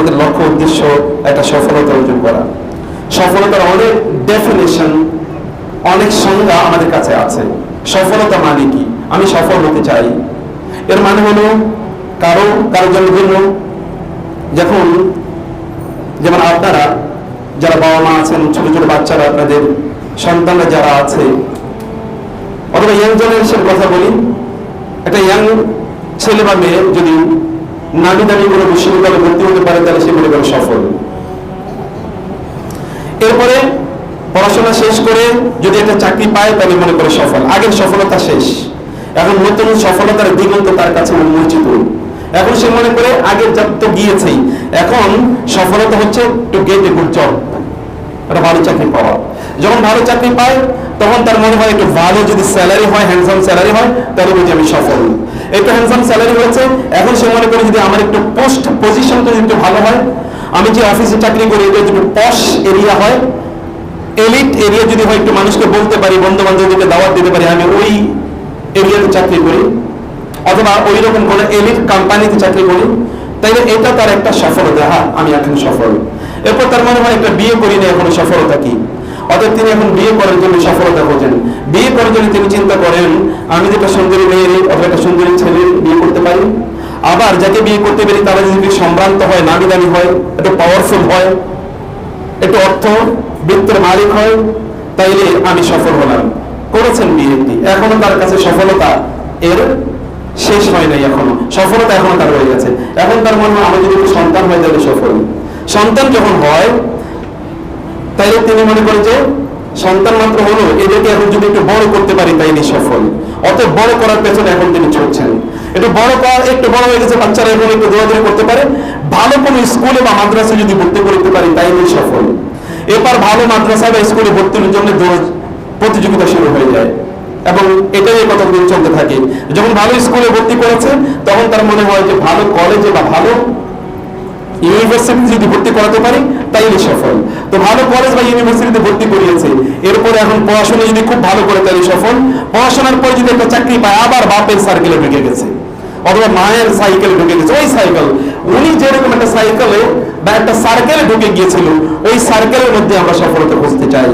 আমাদের লক্ষ্য উদ্দেশ্য একটা সফলতা অর্জন করা। সফলতার অনেক ডেফিনেশন, অনেক সংজ্ঞা আমাদের কাছে আছে। সফলতা মানে কি? আমি সফল হতে চাই, এর মানে হলো কারোর জন্য ভিন্ন। যেমন আপনারা যারা বাবা মা আছেন, ছোট ছোট বাচ্চারা, আপনাদের সন্তানরা যারা আছে, অথবা ইয়াং জেনারেশন কথা বলি, একটা ইয়াং ছেলে বা মেয়ে যদি নামি দামি কোনো বিশ্ববিদ্যালয়ে ভর্তি হতে পারে তাহলে সে মনে করে সফল। এরপরে পড়াশোনা শেষ করে যদি একটা চাকরি পায় তাহলে মনে করে সফল। আগের সফলতা শেষ, এখন নতুন সফলতার দিগন্ত তার কাছে উন্মোচিত। এখন সে মনে করে আগের জব তো গিয়েছেই, এখন সফলতা হচ্ছে to get a good job, একটা ভালো চাকরি পাওয়া। যখন ভালো চাকরি পায় তখন তার মনে হয় একটু ভালো যদি স্যালারি হয়, হ্যান্ডসাম স্যালারি হয়, তাহলে বুঝি আমি সফল। একটু হ্যান্ডসাম স্যালারি হয়েছে, এখন সে মনে করে যদি আমার একটু পোস্ট পজিশনটা যদি একটু ভালো হয়, আমি যে অফিসে চাকরি করি এটা যদি পশ এরিয়া হয়, এলিট এরিয়া যদি হয়, একটু মানুষকে বলতে পারি, বন্ধু বান্ধবদেরকে দাওয়াত দিতে পারি আমি ওই এরিয়াতে চাকরি করি, অথবা ওই রকম কোনো এলিট কোম্পানিতে চাকরি করি, তাইলে এটা তার একটা সফলতা। হ্যাঁ, আমি এখন সফল। এরপর তার মনে হয় একটা বিয়ে করি না, এখন সফলতা কি? অতএব তিনি এখন বিয়ে করার জন্য সফলতা খোঁজেন। বিয়ে করার জন্য তিনি চিন্তা করেন আমি যেটা সুন্দরী মেয়ের অথবা একটা সুন্দরী ছেলের বিয়ে করতে পারি। আবার যাকে বিয়ে করতে পারি তারা যদি সম্ভ্রান্ত হয়, নামি দামি হয়, একটু পাওয়ারফুল হয়, একটু অর্থ বৃত্তের মালিক হয়, তাইলে আমি সফল হলাম। করেছেন বিয়েটি, এখনো তার কাছে সফলতা এর শেষ হয় নাই, এখনো সফলতা এখনো তার রয়ে গেছে। এখন তার মনে হয় আমার যদি সন্তান হয় তাহলে সফল। সন্তান যখন হয় তাইলে তিনি মনে করেন যে সন্তান মাত্র হলো, এদেরকে এখন যদি একটু বড় করতে পারি তাইলে সফল। অতএব বড় করার পেছনে এখন তিনি ছুটছেন। একটু বড় হয়ে গেছে, বাচ্চারা এখন একটু দৌড়াদৌড়ি করতে পারে, ভালো কোনো স্কুলে বা মাদ্রাসায় যদি ভর্তি করতে পারি তাইলে সফল। এবার ভালো মাদ্রাসা বা স্কুলে ভর্তির জন্য প্রতিযোগিতা শুরু হয়ে যায়, এবং এটাই কতদিন চলতে থাকে। যখন ভালো স্কুলে ভর্তি করেছে তখন তার মনে হয় যে ভালো কলেজে বা ভালো ইউনিভার্সিটি যদি ভর্তি করাতে পারি তাইলে সফল। তো ভালো কলেজ বা ইউনিভার্সিটিতে ভর্তি করিয়েছে, এরপরে এখন পড়াশোনা যদি খুব ভালো করে তাইলে সফল। পড়াশোনার পর যদি একটা চাকরি পায়, আবার বাপের সার্কেলে ঢুকে গেছে, অথবা মায়ের সাইকেলে ঢুকে গেছে। ওই সাইকেল, উনি যেরকম একটা সাইকেলে বা একটা সার্কেলে ঢুকে গিয়েছিল, ওই সার্কেলের মধ্যে আমরা সফলতা খুঁজতে চাই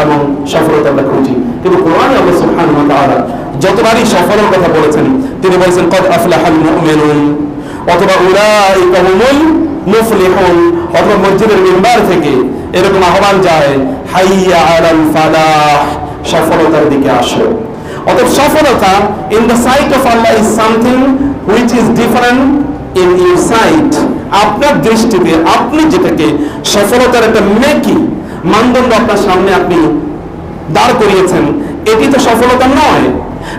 এবং সফলতা আমরা খুঁজি। কিন্তু কোরআনে আল্লাহ সুবহানাহু ওয়া তাআলা যতবারই সফলের কথা বলেছেন তিনি বলেছেন কদ আফলাহাল মুমিনুন, অথবা উলাইকা হুমুল মুফলিহুন, অথবা মসজিদের মিম্বার থেকে এরকম আহ্বান যায় হাইয়া আলাল ফালাহ, সফলতার দিকে আসো। অতএব সফলতা in the sight of Allah is something which is different in your sight. আপনার দৃষ্টিতে আপনি যেটাকে সফলতার একটা মেকি মানদণ্ড আপনার সামনে আপনি দাঁড় করিয়েছেন, এটি তো সফলতা নয়।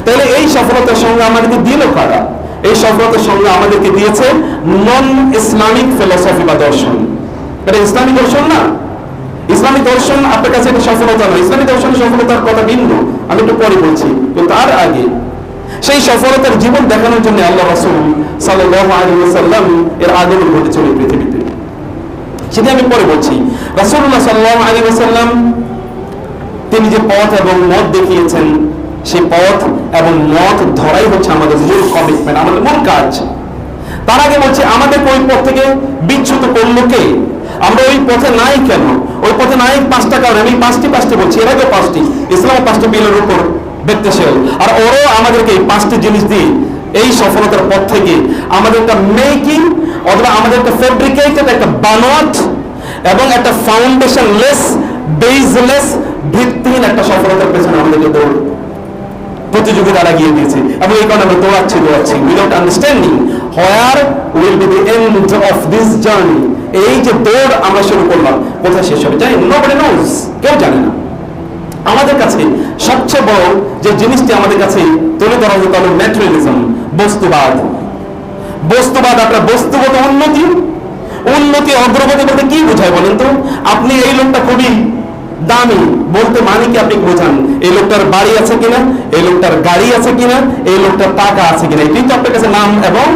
তাহলে এই সফলতার সঙ্গে আমাদেরকে দিল কারা? এই সফলতার সঙ্গে আমাদেরকে দিয়েছে নন ইসলামিক ফিলোসফি বা দর্শন। এটা ইসলামিক দর্শন না। ইসলামিক দর্শন আপনার কাছে এটা সফলতা নয়। ইসলামিক দর্শনের সফলতার কথা ভিন্ন, আমি একটু পরে বলছি। তো তার আগে সেই সফলতার জীবন দেখানোর জন্য আল্লাহ রাসূল সাল্লাল্লাহু আলাইহি ওয়াসাল্লাম এর আগমন ঘটেছিল এই পৃথিবীতে, সেটা আমি পরে বলছি। রাসূলুল্লাহ সাল্লাল্লাহু আলাইহি ওয়াসাল্লাম তিনি যে পথ এবং মত দেখিয়েছেন, সেই পথ এবং মত ধরাই হচ্ছে আমাদের মূল কমিটমেন্ট, আমাদের মূল কাজ। তার আগে বলছে আমাদের ওই পথ থেকে বিচ্যুত করলো কে? আমরা ওই পথে নাই কেন? ওই পথে নাই পাঁচটা কারণ, আমি পাঁচটি বলছি, এর আগে পাঁচটি। ইসলাম 5টি পিলারের উপর ব্যক্তিশীল, আর ওরও আমাদেরকে এই 5টি জিনিস দিয়ে এই সফলতার পথ থেকে আমাদের একটা মেকিং অথবা আমাদের একটা ফেব্রিকেটেড একটা বানোয়াট এবং একটা ফাউন্ডেশনলেস বেসলেস ভিত্তিহীন একটা সফলতার পেছনে আমাদেরকে দৌড় প্রতিযোগিতা লাগিয়ে দিয়েছে। এবং এই কারণে আমরা দৌড়াচ্ছি without understanding where will be the end of this journey. এই যে দৌড় আমরা শুরু করলাম, কোথায় শেষ হবে জানি? নোবডি নোজ, কেউ জানে না। আমাদের কাছে সবচেয়ে বড় যে জিনিসটি আমাদের কাছে তুলে ধরা হতো হলো ম্যাটেরিয়ালিজম, বস্তুবাদ। আপনার বস্তুগত উন্নতি অগ্রগতি বলতে কি বোঝায় বলেন তো? আপনি এই লোকটা খুবই দামি বলতে মানে কি আপনি বোঝান এই লোকটার বাড়ি আছে কিনা, এই লোকটার গাড়ি আছে কিনা, এই লোকটার টাকা আছে কিনা, এটাই তো আপনার কাছে নাম এবং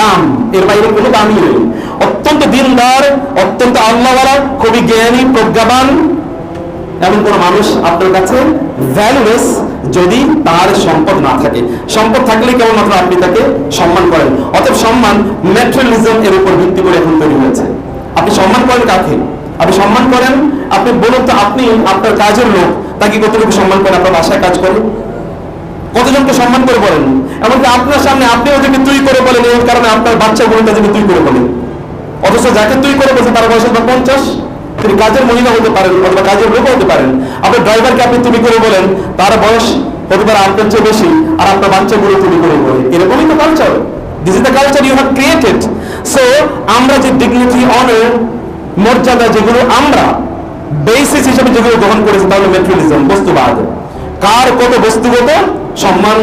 দাম। এর বাইরে কোনো দামই নেই। অত্যন্ত দিনদার, অত্যন্ত আল্লাহওয়ালা, খুবই জ্ঞানী, প্রজ্ঞাবান এমন কোন মানুষ আপনার কাছে ভ্যালুলেস যদি তার সম্পদ না থাকে। সম্পদ থাকলে কেবলমাত্র আপনি তাকে সম্মান করেন। অতএব সম্মান ম্যাটেরিয়ালিজম এর উপর ভিত্তি করে এখন তৈরি হয়েছে। করেন কাকে? আপনি সম্মান করেন, আপনি বলুন তো, আপনি আপনার কাজের লোক তাকে কতটুকু সম্মান করেন? আপনার বাসায় কাজ করেন কতজনকে সম্মান করে বলেন? এমনকি আপনার সামনে আপনি ওদেরকে তুই করে বলেন, এই কারণে আপনার বাচ্চাগুলো তাদেরকে তুই করে বলেন। অথচ যাকে তুই করে বলছেন তার বয়স হয়তো 50, তিনি কাজের মহিলা হতে পারেন অথবা কাজের লোক হতে পারেন। আপনার ড্রাইভারকে আপনি তুমি করে বলেন, তার বয়স হতে পারে আপনার চেয়ে বেশি, আর আপনার বাচ্চাগুলো তুমি করে বলে। এরকমই তো culture. This is the culture you have created. So আমরা যে ডিগনিটি, অনার, মর্যাদা যেগুলো আমরা বেসিস হিসেবে যেগুলো গ্রহণ করেছি, তাহলে ম্যাটেরিয়ালিজম, বস্তুবাদ। কার কত বস্তুগত সম্মান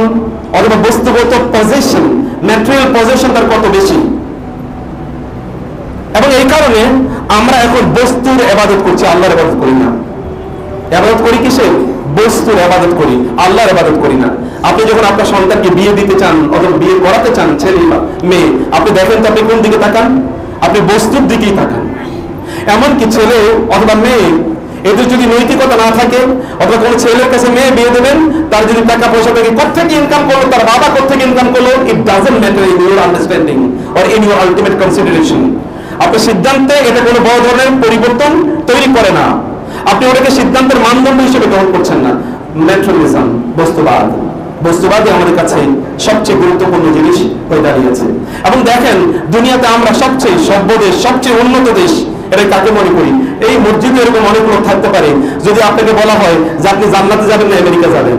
অথবা বস্তুগত পজিশন, ম্যাটেরিয়াল পজিশন তার কত বেশি। এবং এই কারণে আমরা এখন বস্তুর ইবাদত করছি, আল্লাহর ইবাদত করি না। ইবাদত করি কিসের? বস্তুর ইবাদত করি, আল্লাহর ইবাদত করি না। আপনি যখন আপনার সন্তানকে বিয়ে দিতে চান অথবা বিয়ে করাতে চান, ছেলে বা মেয়ে, আপনি দেখেন তো আপনি কোন দিকে তাকান? আপনি বস্তুর দিকেই তাকান। এমনকি ছেলে অথবা মেয়ে, এদের যদি নৈতিকতা না থাকে, অথবা কোনো ছেলের কাছে মেয়ে বিয়ে দেবেন, তার যদি টাকা পয়সা থাকে, কোথেকে ইনকাম করলো, তার বাবা কোথেকে ইনকাম করলো, it doesn't matter in your understanding or in your ultimate consideration. আপনার সিদ্ধান্তে এটা কোনো বড় ধরনের পরিবর্তন তৈরি করে না। আপনি ওটাকে সিদ্ধান্তের মানদণ্ড হিসেবে গ্রহণ করছেন না। ম্যাটেরিয়ালিজম, বস্তুবাদ, বস্তুবাদই আমাদের কাছে সবচেয়ে গুরুত্বপূর্ণ জিনিস হয়ে দাঁড়িয়েছে। এবং দেখেন, দুনিয়াতে আমরা সবচেয়ে সভ্য দেশ, সবচেয়ে উন্নত দেশ, এটা কাকে মনে করি? এই মসজিদে এরকম অনেক লোক থাকতে পারে, যদি আপনাকে বলা হয় যে আপনি জান্নাতে যাবেন না আমেরিকা যাবেন,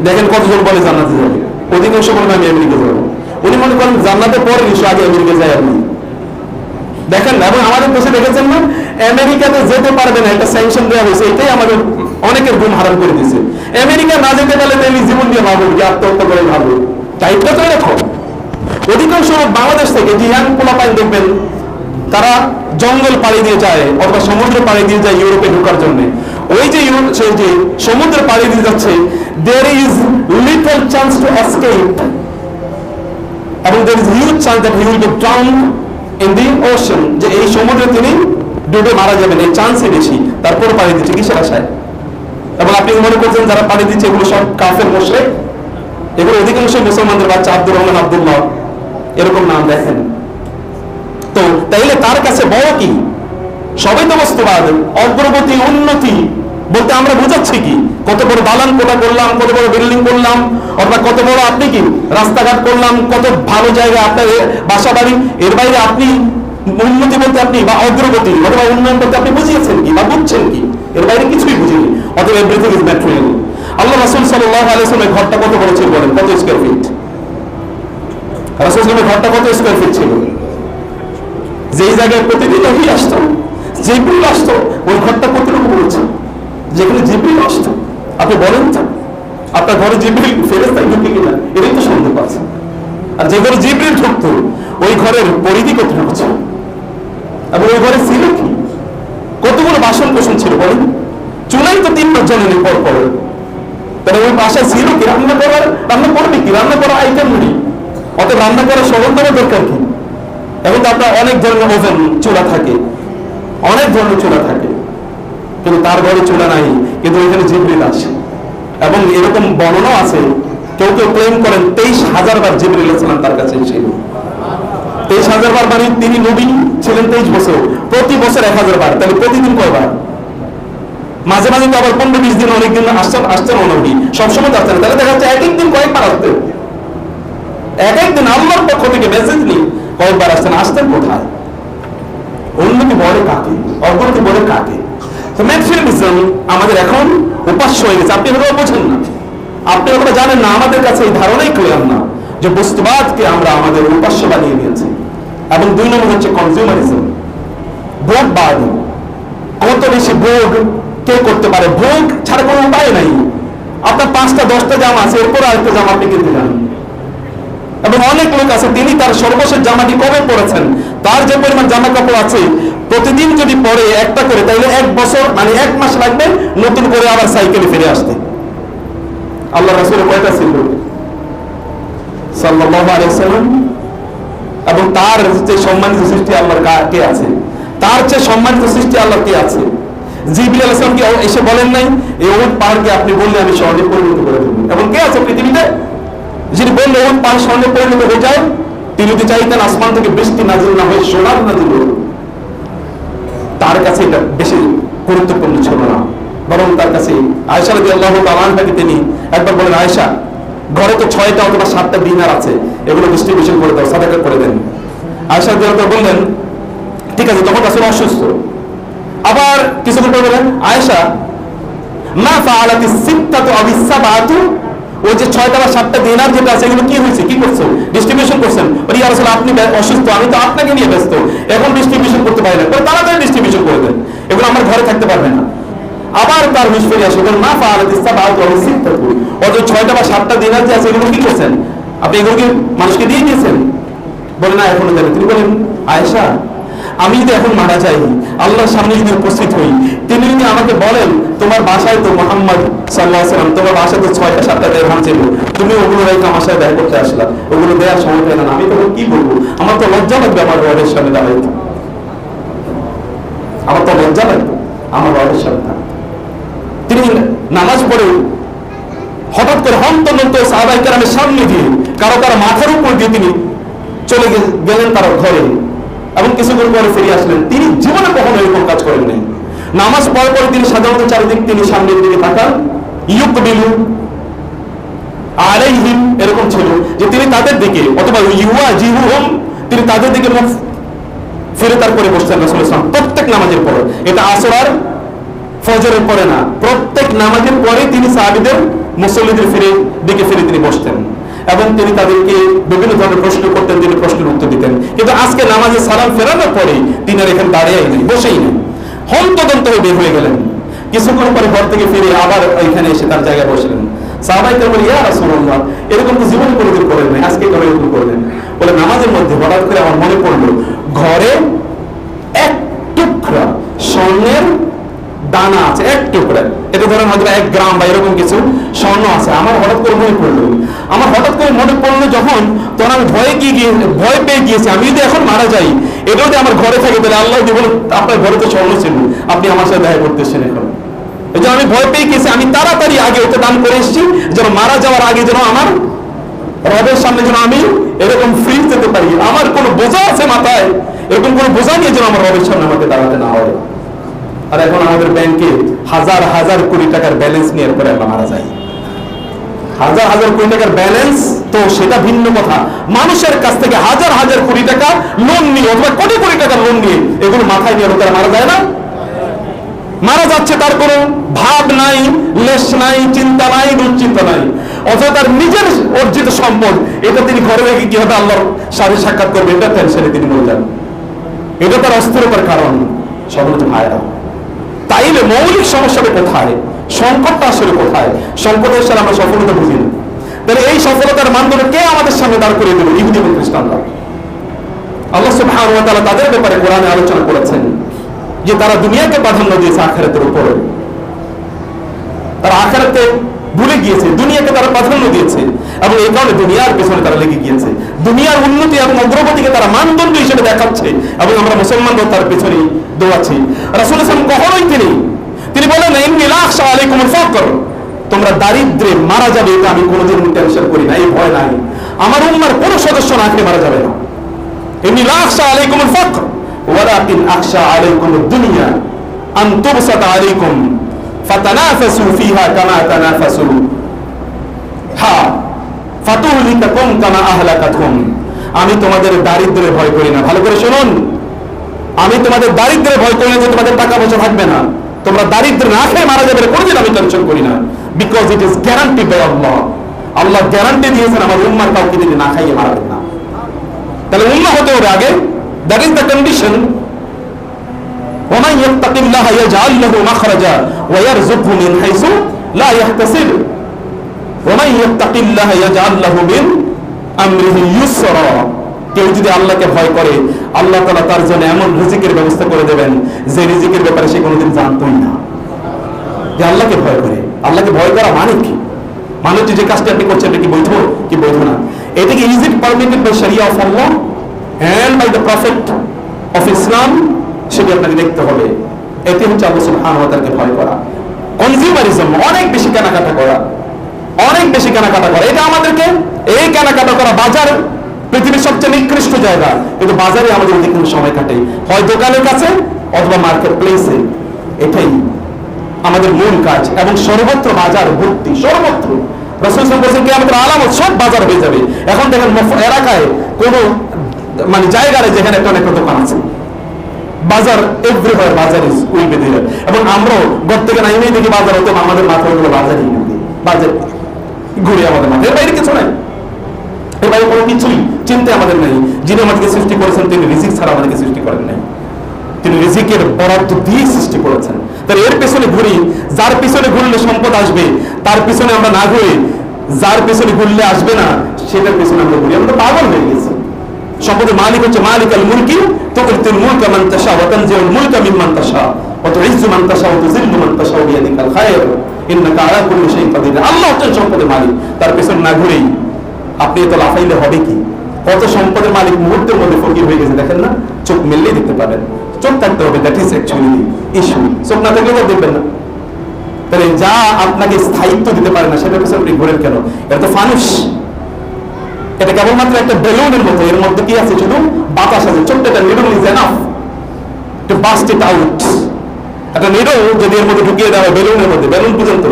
দেখেন কতজন বলে জান্নাতে যাবে। অধিকাংশ বলেন আমি আমেরিকা যাবো। উনি মনে করেন জান্নাতে পরে নিশ্চয় আগে আমেরিকা যায়। আপনি দেখেন না, এবং আমাদের দেশে দেখেছেন না, আমেরিকাতে যেতে পারবে না, একটা স্যাংশন দেওয়া হয়েছে। এটাই আমাদের অনেকের ঘুম হারাম করে দিয়েছে। আমেরিকা না যেতে পারলে তাহলে জীবন দিয়ে ভাবো, কি আত্মহত্যা করে ভাবো, টাইপটা তো এরকম। অধিকাংশ বাংলাদেশ থেকে যে ইয়াং পোলাপাইন দেখবেন, তারা জঙ্গল পাড়ি দিয়ে যায় অথবা সমুদ্র পাড়ি দিয়ে যায় ইউরোপে ঢোকার জন্য। ওই যে যে সমুদ্র পাড়ি দিয়ে যাচ্ছে, there is little chance to escape, এবং there is huge chance that he will be drowned in the ocean, যে এই সমুদ্রে তিনি ডুবে মারা যাবেন, এই চান্সই বেশি। তারপর পাড়ি দিচ্ছে কিসের আশায়? এবং আপনি মনে করছেন যারা পাড়ি দিচ্ছে এগুলো সব কাফের মুশরিক? এগুলো অধিকাংশ মুসলমানদের বাচ্চা, আব্দুর রহমান, আব্দুল্লাহ, এরকম নাম দেখেন তো। তাইলে তার কাছে বড় কি? সবই তো বস্তুবাদ। অগ্রগতি, উন্নতি বলতে আমরা বোঝাচ্ছি কি? কত বড় দালান কোঠা করলাম, কত বড় বিল্ডিং করলাম, অথবা কত বড় আপনি কি রাস্তাঘাট করলাম, কত ভালো জায়গা আপনার বাসা বাড়ি। এর বাইরে আপনি উন্নতি বলতে আপনি বা অগ্রগতি অথবা উন্নয়ন বলতে আপনি বুঝিয়েছেন কি বা বুঝছেন কি? এর বাইরে কিছুই বুঝিনি। অথবা এভরিথিং ইজ ম্যাটেরিয়াল। আল্লাহ রাসূল সাল্লাল্লাহু আলাইহি ওয়াসাল্লাম ঘরটা কত বড় ছিল বলেন? কত স্কয়ার ফিট? রাসূল সাল্লাল্লাহু আলাইহি ওয়াসাল্লামের ঘরটা কত স্কয়ার ফিট ছিল? যেই জায়গায় প্রতিদিন ওহি আসতো, জিবরিল আসতো, ওই ঘরটা কতটুকু বলছে? যেখানে জিবরিল আসতো, আপনি বলেন তো আপনার ঘরে জিবরিল ফেরেশতা ঢুকে কিনা? এটাই তো সন্দেহ আছে। আর যে ঘরে জিবরিল ঢুকতো, ওই ঘরের পরিধি কতটুকু ছিল এবং ওই ঘরে ছিল কি? কতগুলো বাসন কোসন ছিল বলেন? চুলাই তো 3 জনের পর পর। তাহলে ওই বাসায় ছিল কি? রান্না করবে কি? রান্না করা আইটেম নেই, অত রান্না করার সরঞ্জামের দরকার কি? এখন তো আপনার অনেক ধরনের ওভেন, চুলা থাকে, অনেক ধরনের চুলা থাকে, কিন্তু তার ঘরে চুলা নাই, কিন্তু ওইখানে জিবরিল আসে। এবং এরকম বর্ণনাও আছে, কেউ কেউ ক্লেম করেন 23,000 বার জিবরিল আলাইহিস সালাম তার কাছে এসেছিল। 23,000 বার মানে তিনি নবী ছিলেন 23 বছর, প্রতি বছর 1000 বার, তাহলে প্রতিদিন কয়বার? মাঝে মাঝে তো আবার 15-20 দিন অনেকদিন আসছেন নবী, সবসময় তো আসছেন। তাহলে দেখা যাচ্ছে এক একদিন কয়েকবার আসতেন, এক একদিন আল্লাহর পক্ষ থেকে মেসেজ নিয়ে কয়েকবার আসতেন কোথায়? উন্নতি বলে কাকে? অগ্রগতি বলে কাকে? তো ম্যাটেরিয়ালিজম আমাদের এখন উপাস্য হয়ে গেছে। আপনি হয়তো বোঝেন না, আপনি হয়তো জানেন না, আমাদের কাছে এই ধারণাই ক্লিয়ার না যে বস্তুবাদকে আমরা আমাদের উপাস্য বানিয়ে নিয়েছি। এবং 2 নম্বর হচ্ছে কনজিউমারিজম, ভোগবাদ। কত বেশি ভোগ কে করতে পারে? ভোগ ছাড়া কোনো উপায় নাই। আপনার 5টা-10টা জামা আছে, এরপর আরেকটা জামা আপনি কিনতে যান। এবং অনেক লোক আছে, তিনি তার সর্বশেষ জামাটি কবে পরেছেন, তার যে পরিমাণ জামা কাপড় আছে, প্রতিদিন যদি পরে একটা করে, তাহলে 1 বছর মানে 1 মাস লাগবে নতুন করে আবার সাইকেলে ফিরে আসতে। আল্লাহ রাসূলের কয়টা ছিল সাল্লাল্লাহু আলাইহি ওয়াসাল্লাম? এবং তার যে সম্মানিত সৃষ্টি আল্লাহর কে আছে? তার চেয়ে সম্মানিত সৃষ্টি আল্লাহর কে আছে? জিবরিল আলাইহিস সালাম কি এসে বলেন নাই, এই উহুদ পাহাড়কে আপনি বললে আমি সহজে পরিণত করে দেব? এবং কে আছে পৃথিবীতে যিনি বললে উহুদ পাহাড় স্বর্ণে পরিণত হয়ে যায়? তিনি যদি চাইতেন আসমান থেকে বৃষ্টি নাজিল না হয়ে সোনার নাজিল হলো, কাছে এটা বেশি গুরুত্বপূর্ণ ছিল না, বরং তার কাছে আয়েশা রাদিয়াল্লাহু তাআলা আনহাকে তিনি একবার বলেন, আয়েশা, ঘরে তো 6টা অথবা 7টা দিনার আছে, এগুলো ডিস্ট্রিবিউশন করে দাও, সাদাকা করে দেন। আয়েশা রাদিয়াল্লাহু তাআলা বললেন ঠিক আছে। তখন রাসূল অসুস্থ। আবার কিছুক্ষণ পরে বলেন, আয়েশা, মা ফাআলাতিস সিত্তাতু আও সাবআতু, ওই যে 6টা বা 7টা দিনার যেটা আছে এগুলো কি হয়েছে, কি করছেন, ডিস্ট্রিবিউশন করছেন? বলি ইয়া রাসূলুল্লাহ, আপনি অসুস্থ, আমি তো আপনাকে নিয়ে ব্যস্ত, এখন ডিস্ট্রিবিউশন করতে পারি না, তাড়াতাড়ি ডিস্ট্রিবিউশন করে দেন, এগুলো আমার ঘরে থাকতে পারবে না। আবার তার হুঁশ ফিরে আসে, মা ফাআলাতিস সাবআতু আও সিত্তাতু, ওই যে 6টা বা 7টা দিনার যে আছে এগুলো কি করছেন, আপনি এগুলো কি মানুষকে দিয়ে দিয়েছেন? বলে না, এখনো দেন। তিনি বলেন, আয়েশা, আমি যদি এখন মারা যাই, আল্লাহর সামনে যদি উপস্থিত হই, তিনি যদি আমাকে বলেন তোমার বাসায় তো মুহাম্মদ সাল্লাল্লাহু আলাইহি ওয়াসাল্লাম, তোমার বাসায় তো 6টা 7টা দিরহাম ছিল, তুমি ওগুলো রেখে আমার সাথে দেখা করতে আসলা, ওগুলো দেওয়ার সময় পেলে না, আমি তখন কি বলবো? আমার তো লজ্জা লাগবে আমার রবের সামনে দাঁড়াইতে, আমার তো লজ্জা লাগবে আমার রবের সামনে। তিনি নামাজ পড়ে হঠাৎ করে হন্তদন্ত সাহাবায়ে কেরামের সামনে দিয়ে কারো কারো মাথার উপর দিয়ে তিনি চলে গেলেন তার ঘরে, এবং কিছুক্ষণ পরে ফিরে আসলেন। তিনি জীবনে কখনো এরকম কাজ করেন নাই। নামাজ পড়ার পরে তিনি সাধারণত চারিদিক তিনি সামনের দিকে তাকান, ইউকবিলু আলাইহিম, এরকম ছিল যে তিনি তাদের দিকে, অথবা ইউয়াজিহুহুম, তিনি তাদের দিকে মুখ ফিরে তারপরে বসতেন রাসূল সাল্লাল্লাহু আলাইহি ওয়াসাল্লাম প্রত্যেক নামাজের পরে। এটা আসর আর ফজরের পরে না, প্রত্যেক নামাজের পরে তিনি সাহাবীদের মুসল্লিদের দিকে ফিরে তিনি বসতেন, এবং তিনি তাদেরকে বিভিন্ন ধরনের প্রশ্ন করতেন, তিনি প্রশ্নের উত্তর দিতেন। কিন্তু আজকে নামাজে সালাম ফেরানোর পরে তিনি আর এখানে দাঁড়িয়েই নেই, বসেই নেই, হন্তদন্ত হয়ে বের হয়ে গেলেন। কিছুক্ষণ পরে ঘর থেকে ফিরে আবার এখানে এসে তার জায়গায় বসলেন। সাহাবায়ে কেরাম বলেন, ইয়া রাসূলুল্লাহ, এরকম তো জীবনে কোনোদিন করেন নাই, আজকে কেন এরকম করলেন? বলে, নামাজের মধ্যে হঠাৎ করে আমার মনে পড়লো ঘরে এক টুকরা স্বর্ণের দানা আছে, এক টুকরা, এটা ধরেন হয়তো 1 গ্রাম বা এরকম কিছু স্বর্ণ আছে। আমার হঠাৎ করে মনে পড়লো, যখন তখন আমি ভয় পেয়ে গিয়েছি, আমি যদি এখন মারা যাই, এটা যদি আমার ঘরে থাকে, তাহলে আল্লাহ যদি বলে আপনার ঘরে তো স্বর্ণ ছিল, আপনি আমার সাথে দেখা করতেছেন এখন, এই জন্য আমি ভয় পেয়ে গেছি। আমি তাড়াতাড়ি আগে ওটা দান করে এসেছি, যেন মারা যাওয়ার আগে যেন আমার রবের সামনে যেন আমি এরকম ফ্রি যেতে পারি। আমার কোনো বোঝা আছে মাথায়, এরকম কোনো বোঝা নিয়ে যেন আমার রবের সামনে আমাকে দাঁড়াতে না হয়। আর এখন আমাদের ব্যাংকে হাজার হাজার কোটি টাকার ব্যালেন্স নিয়ে এরপরে আমরা মারা যাই। হাজার হাজার কোটি টাকার ব্যালেন্স তো সেটা ভিন্ন কথা, মানুষের কাছ থেকে হাজার হাজার কোটি টাকা লোন নিয়ে অথবা কোটি কোটি টাকার লোন নিয়ে এগুলো মাথায় নিয়ে লোকেরা মারা যায় না? মারা যাচ্ছে, তার কোনো ভাব নাই, লেশ নাই, চিন্তা নাই, দুশ্চিন্তা নাই, অথবা তার নিজের অর্জিত সম্পদ এটা তিনি ঘরে রেখে কিভাবে আল্লাহর সাথে সাক্ষাৎ করবে এটা টেনশনে তিনি মরে যান। এটা তার অস্থিরতার কারণ। সকলে ভাইরা, তাইলে মৌলিক সমস্যাটা কোথায়, সংকটটা আসলে কোথায়? সংকটের সাথে আমরা সফলতা বুঝি না। তাহলে এই সফলতার মানদণ্ড কে আমাদের সামনে দাঁড় করে দেবে? ইহুদি এবং খ্রিস্টানরা। আল্লাহ সুবহানাহু ওয়া তাআলা তাদের ব্যাপারে কোরআনে আলোচনা করেছেন যে তারা দুনিয়াকে প্রাধান্য দিয়েছে আখিরাতের উপরে, তারা আখিরাতে ভুলে গিয়েছে, দুনিয়াকে তারা প্রাধান্য দিয়েছে, এবং এই কারণে দুনিয়ার পেছনে তারা লেগে গিয়েছে। দুনিয়ার উন্নতি এবং অগ্রগতিকে তারা মানদণ্ড হিসেবে দেখাচ্ছে, এবং আমরা মুসলমানরাও তার পেছনে দৌড়াচ্ছি। রাসূল সাল্লাল্লাহু আলাইহি ওয়াসাল্লাম কখনোই তিনি বলেন না, ইন্নী লা আখশা আলাইকুমুল ফাকর, তোমরা দারিদ্রে মারা যাবে এটা আমি কোনোদিন টেনশন করি না, এই ভয় নাই। আমার উম্মার কোনো সদস্য না খেয়ে মারা যাবে না। ইন্নী লা আখশা আলাইকুমুল ফাকর ওয়ালাকিন আখশা আলাইকুমুদ দুনিয়া আন তুবসাতা আলাইকুম ফাতানাফাসু ফিহা কামা তানাফাসু হা ফাতুহলিকাকুম কামা আহলাকাতহুম। আমি তোমাদের দারিদ্র্যের ভয় করি না। ভালো করে শুনুন, আমি তোমাদের দারিদ্র্যের ভয় করি না যে তোমাদের টাকা পয়সা থাকবে না, তোমরা দারিদ্র না খেয়ে মারা যাবে কোনোদিন আমি টেনশন করি না। Because it is guarantee by Allah. Allah guarantee দিয়েছেন আমার উম্মার কাউকে তিনি না খাইয়ে মারাবেন না। তাহলে উম্মাহ হতে হবে আগে, দ্যাট ইজ দ্য কন্ডিশন। ওয়ামান ইয়াত্তাকিল্লাহা ইয়াজআল লাহু মাখরাজা ওয়া ইয়ারযুকহু মিন হাইসু লা ইয়াহতাসিব ওয়ামান ইয়াত্তাকিল্লাহা ইয়াজআল লাহু মিন আমরিহি ইউসরা। কেউ যদি আল্লাহকে ভয় করে, আল্লাহ তাআলা তার জন্য এমন রিজিকের ব্যবস্থা করে দেবেন যে রিজিকের ব্যাপারে সে কোনোদিন জানতই না। যে আল্লাহকে ভয় করে, আল্লাহকে ভয় করা মানে কি? মানে হচ্ছে যে কাজটা আপনি করছেন এটা কি বৈধ কি বৈধ না, এটা কি is it permitted by Sharia of Allah and by the prophet of Islam, সেটা আপনাকে দেখতে হবে। এতে হচ্ছে আল্লাহ সুবহানাহু ওয়া তাআলাকে ভয় করা। কনজিউমারিজম, অনেক বেশি কেনাকাটা করা, অনেক বেশি কেনাকাটা করা, এটা আমাদেরকে এই কেনাকাটা করা। বাজার পৃথিবীর সবচেয়ে নিকৃষ্ট জায়গা, কিন্তু বাজারে আমাদের অধিকাংশ সময় কাটে হয় দোকানের কাছে অথবা মার্কেট প্লেসে। এটাই আমাদের মূল কাজ। এবং সর্বত্র বাজার ভর্তি, সর্বত্র রাসূল সাল্লাল্লাহু আলাইহি ওয়াসাল্লাম কিয়ামতের আলামত, সব বাজার হয়ে যাবে। এখন দেখেন এলাকায় কোনো মানে জায়গায় যেখানে একটা একটা দোকান আছে, বাজার এভরিওয়্যার, বাজার ইজ উইল বি দেয়ার। এবং আমরাও ঘর থেকে নাইমেই দেখি বাজার হতো, আমাদের মাথায় হলো বাজারই নেই, বাজার ঘুরে আমাদের মাথায়, এর বাইরে কিছু নাই, এর বাইরে কোনো কিছুই চিন্তা আমাদের নাই। যিনি আমাদেরকে সৃষ্টি করেছেন তিনি রিজিক ছাড়া আমাদেরকে সৃষ্টি করেন নাই, তিনি রিজিকের বরাদ্দ দিয়ে সৃষ্টি করেছেন। তার এর পেছনে ঘুরি, যার পিছনে ঘুরলে সম্পদ আসবে তার পিছনে আমরা না ঘুরি, যার পিছনে ঘুরলে আসবে না সেটার পিছনে আমরা ঘুরি। আমরা তো পাগল হয়ে গেছি। সম্পদের মালিক হচ্ছে মালিকাল মুলকি, তুতিল মুলকা মান তাশা ওয়া তানজিউল মুলকা মিম্মান তাশা ওয়া তুইজ্জু মান তাশা ওয়া তুযিল্লু মান তাশা বিয়াদিকাল খায়র ইন্নাকা আলা কুল্লি শাইইন কাদির। আল্লাহ হচ্ছেন সম্পদের মালিক, তার পিছনে না ঘুরেই আপনি তো লাফাইলে হবে কি? কত সম্পদের মালিক মুহূর্তের মধ্যে ফকির হয়ে গেছে, দেখেন না? চোখ মেললেই দেখতে পাবেন। চোখ থাকতে হবে, দ্যাট ইজ অ্যাকচুয়ালি ইস্যু। চোখ না থাকলে তো দেখবেন না। তাহলে যা আপনাকে স্থায়িত্ব দিতে পারে না সেটা পিছনে আপনি ঘুরেন কেন? এটা তো ফানুস, এটা কেবলমাত্র একটা বেলুনের মতো, এর মধ্যে কি আছে? শুধু বাতাস আছে। ছোট্ট একটা needle is enough to burst it out. একটা নিডল যদি এর মধ্যে ঢুকিয়ে দেওয়া হয় বেলুনের মধ্যে, বেলুন পর্যন্ত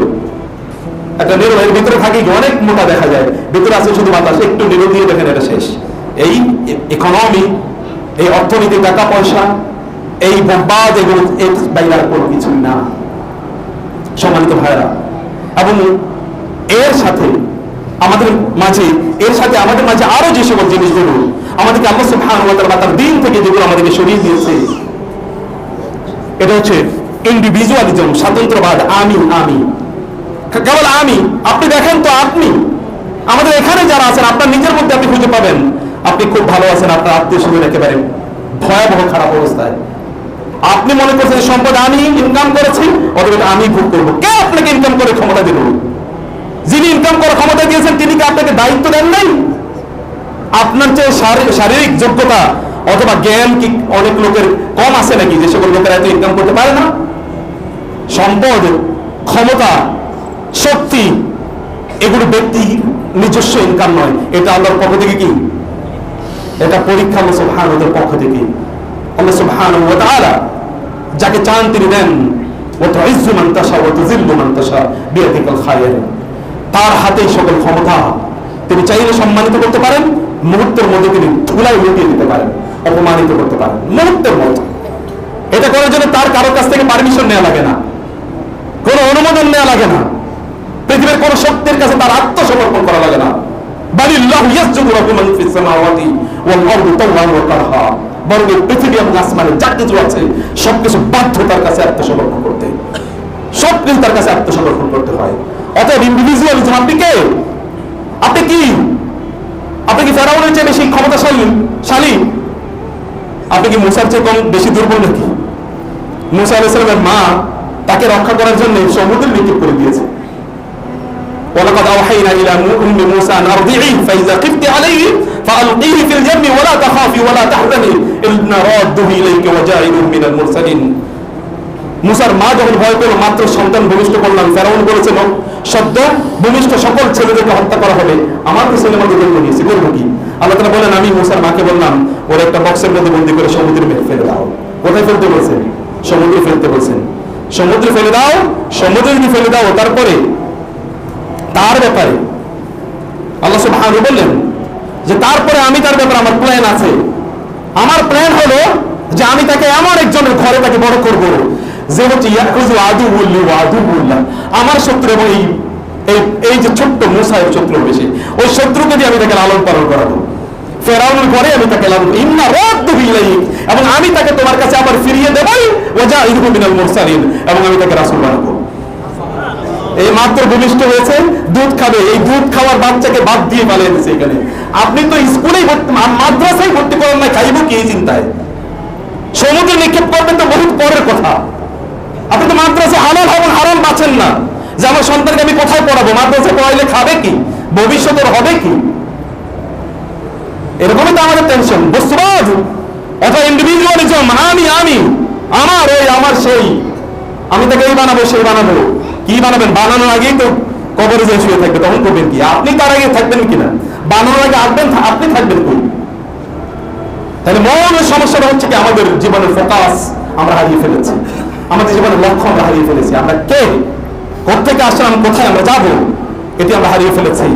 একটা নিডল এর ভিতরে থাকে, অনেক মোটা দেখা যায়, ভিতরে আছে শুধু বাতাস। একটু নিডল দিয়ে দেখেন এটা শেষ। এই ইকোনমি, এই অর্থনীতি, টাকা পয়সা, এই বোমবাদ, এগুলো এর বাইরে আর কোনো কিছুই না, সম্মানিত ভাইরা। এবং এর সাথে আমাদের মাঝে, এর সাথে আমাদের মাঝে আরো যে সকল জিনিসগুলো আমাদেরকে আল্লাহ সুবহানাহু ওয়া তাআলা তার দিন থেকে যেগুলো আমাদেরকে সরিয়ে দিয়েছে, এটা হচ্ছে ইন্ডিভিজুয়ালিজম, স্বাতন্ত্রবাদ। আমি আমি কেবল আমি। আপনি দেখেন তো, আপনি আমাদের এখানে যারা আছেন, আপনার নিজের মধ্যে আপনি খুঁজে পাবেন আপনি খুব ভালো আছেন, আপনার আত্মীয় স্বজন একেবারে ভয়াবহ খারাপ অবস্থায়। আপনি মনে করছেন সম্পদ আমি ইনকাম করেছি, অথবা আমি ভোগ করবো। কে আপনাকে ইনকাম করে ক্ষমতা দিল? যিনি ইনকাম করার ক্ষমতা দিয়েছেন তিনি কি আপনাকে দায়িত্ব দেন নাই? আপনার যে শারীরিক যোগ্যতা অথবা জ্ঞান কি অনেক লোকের কম আছে নাকি, যে সকল লোকেরা এত ইনকাম করতে পারে না? সম্পদ, ক্ষমতা, শক্তি, এগুলো ব্যক্তি নিজস্ব ইনকাম নয়, এটা আল্লাহর পক্ষ থেকে কি? এটা পরীক্ষা আল্লাহ সুবহানাহু ওয়া তাআলার পক্ষ থেকে। আল্লাহ সুবহানাহু ওয়া তাআলা যাকে চান তিনি দেন। ওয়া তুইজ্জু মান তাশা ওয়া তুযিল্লু মান তাশা বিয়াদিকাল খায়র। তার হাতেই সকল ক্ষমতা। তিনি চাইলে সম্মানিত করতে পারেন, মুহূর্তের মধ্যে তিনি ধুলায় লুটিয়ে দিতে পারেন, অপমানিত করতে পারেন মুহূর্তের মধ্যে। এটা করার জন্য তার কারো কাছ থেকে পারমিশন নেওয়া লাগে না, কোনো অনুমোদন নেওয়া লাগে না, পৃথিবীর কোন শক্তির কাছে তার আত্মসমর্পণ করা লাগে না। বালিল্লাহু ইয়াসজুদু লাহু মান ফিস সামাওয়াতি ওয়াল আরদি তাওআন ওয়া কারহা। বরং পৃথিবী এবং আসমানে যা কিছু আছে সবকিছু বাধ্য তার কাছে আত্মসমর্পণ করতে, সবকিছু তার কাছে আত্মসমর্পণ করতে হয়। অতএব ইন্ডিভিজুয়ালিজম। আপনি কে? আপনি কি? আপনি কি ফেরাউনের চেয়ে বেশি ক্ষমতাশালী? আপনি কি মুসার চেয়ে কম বেশি দুর্বল নাকি? মুসা আলাইহিস সালামের মা তাকে রক্ষা করার জন্য সমুদ্রে নিক্ষেপ করে দিয়েছে। ولقد أوحينا إلى أم موسى أن أرضعيه فإذا خفت عليه فألقيه في اليم ولا تخافي ولا تحزني إنا رادوه إليك وجاعلوه من المرسلين। মুসার মা যখন ভয় পেল, মাত্র সন্তান ভূমিষ্ঠ করলাম, ফেরাউন বলেছিল সদ্য ভূমিষ্ঠ সকল ছেলেদেরকে হত্যা করা হবে, আমার তো ছেলে মধ্যে জন্ম নিয়েছে, করবো কি? আল্লাহ তাআলা বলেন, আমি মুসার মাকে বললাম ওর একটা বক্সের মধ্যে বন্দি করে সমুদ্রে ফেলে দাও। কোথায় ফেলতে বলছেন? সমুদ্রে ফেলতে বলছেন। সমুদ্রে ফেলে দাও। সমুদ্রে যদি ফেলে দাও, তারপরে তার ব্যাপারে আল্লাহ সুবহানাহু বললেন যে তারপরে আমি তার ব্যাপারে আমার প্ল্যান আছে। আমার প্ল্যান হলো যে আমি তাকে এমন একজনের ঘরে তাকে বড় করব যে হচ্ছে ইয়াকুযু আদুউল্লি ওয়া আদুউল্লাহ, আমার শত্রু এবং এই যে ছোট্ট মুসার শত্রু বেশি, ওই শত্রুকে দিয়ে আমি তাকে লালন পালন করাবো। ফেরাউনের ঘরে আমি তাকে লালন, ইন্না রাদ্দুহু ইলাইক, এবং আমি তাকে তোমার কাছে আবার ফিরিয়ে দেবই, ওয়া জাইলুহু মিনাল মুরসালিন, এবং আমি তাকে রাসূল বানাবো। এই মাত্র ভূমিষ্ঠ হয়েছে, দুধ খাবে, এই দুধ খাওয়ার বাচ্চাকে বাদ দিয়ে পালিয়ে দিচ্ছে এখানে। আপনি তো স্কুলেই মাদ্রাসায় ভর্তি করেন না, খাইব কি এই চিন্তায়? সমুদ্রে নিক্ষেপ করবেন তো বহুত পরের কথা। আপনি তো মাদ্রাসায় হালাল হবেন, হারাম বাঁচেন না, যে আমার সন্তানকে আমি কোথায় পড়াবো? মাদ্রাসায় পড়াইলে খাবে কি? ভবিষ্যতের হবে কি? এরকমই তো আমাদের টেনশন, বস্তুবাদ অথবা ইন্ডিভিজুয়ালিজম। আমি আমার ওই আমার সেই, আমি তাকে এই বানাবো সেই বানাবো। কি বানাবেন? বানানোর আগেই তো কবরে যে শুয়ে থাকবে, তখন করবেন কি? আপনি তার আগে থাকবেন কিনা? বানানোর আগে আপনি থাকবেন কই? তাহলে মূল সমস্যাটা হচ্ছে কি আমাদের জীবনের ফোকাস, আমরা হারিয়ে ফেলেছি, আমাদের জীবনের লক্ষ্য আমরা হারিয়ে ফেলেছি। আমরা কে, কোথেকে আসলাম, কোথায় আমরা যাব, এটি আমরা হারিয়ে ফেলেছি।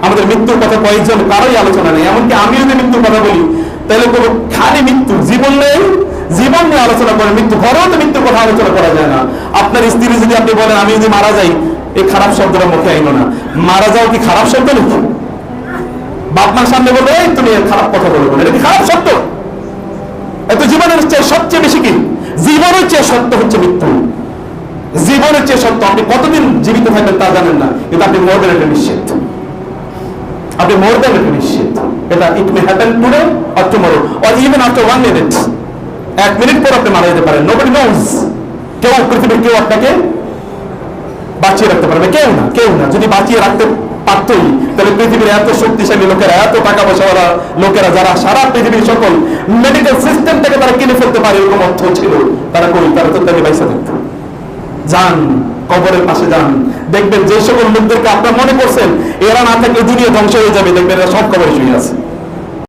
আমাদের মৃত্যুর কথা কয়েকজন কারোই আলোচনা নেই। এমনকি আমি যদি মৃত্যুর কথা বলি তাহলে কোনো খালি মৃত্যু, জীবন নেই, জীবন নিয়ে আলোচনা করে, মৃত্যু ঘরেও তো মৃত্যুর কথা আলোচনা করা যায় না। আপনার স্ত্রী যদি আপনি বলেন আমি যদি মারা যাই, এই খারাপ শব্দটা মুখে আইনো না। মারা যাও কি খারাপ শব্দ নাকি? বাপ মার সামনে বলবে এই তুমি খারাপ কথা বলবো, এটা কি খারাপ শব্দ? এত জীবনের চেয়ে সবচেয়ে বেশি কি, জীবনের চেয়ে সত্য হচ্ছে মৃত্যু। জীবনের চেয়ে সত্য। আপনি কতদিন জীবিত থাকবেন তা জানেন না, কিন্তু আপনি মরবেন এটা নিশ্চিত। আপনি মরবেন এটা নিশ্চিত। এটা it may happen today or tomorrow or even after 1 minute. 1 minute পর আপনি মারা যেতে পারেন। Nobody knows. কেউ পৃথিবীর কেউ আপনাকে বাঁচিয়ে রাখতে পারবে? কেউ না, কেউ না। যদি বাঁচিয়ে রাখতে পারতই তাহলে পৃথিবীর এত শক্তিশালী লোকেরা, এত টাকা পয়সাওয়ালা লোকেরা যারা সারা পৃথিবীর সকল মেডিকেল সিস্টেম থেকে তারা কিনে ফেলতে পারে এরকম অর্থ ছিল, তারা কই? তারা তো তাদের পয়সা দেখত। যান কবরের পাশে যান, দেখবেন যে সকল লোকদেরকে আপনার মনে করছেন এরা না থাকলে দুনিয়া ধ্বংস হয়ে যাবে, দেখবেন এরা সব কবরে শুয়ে আছে।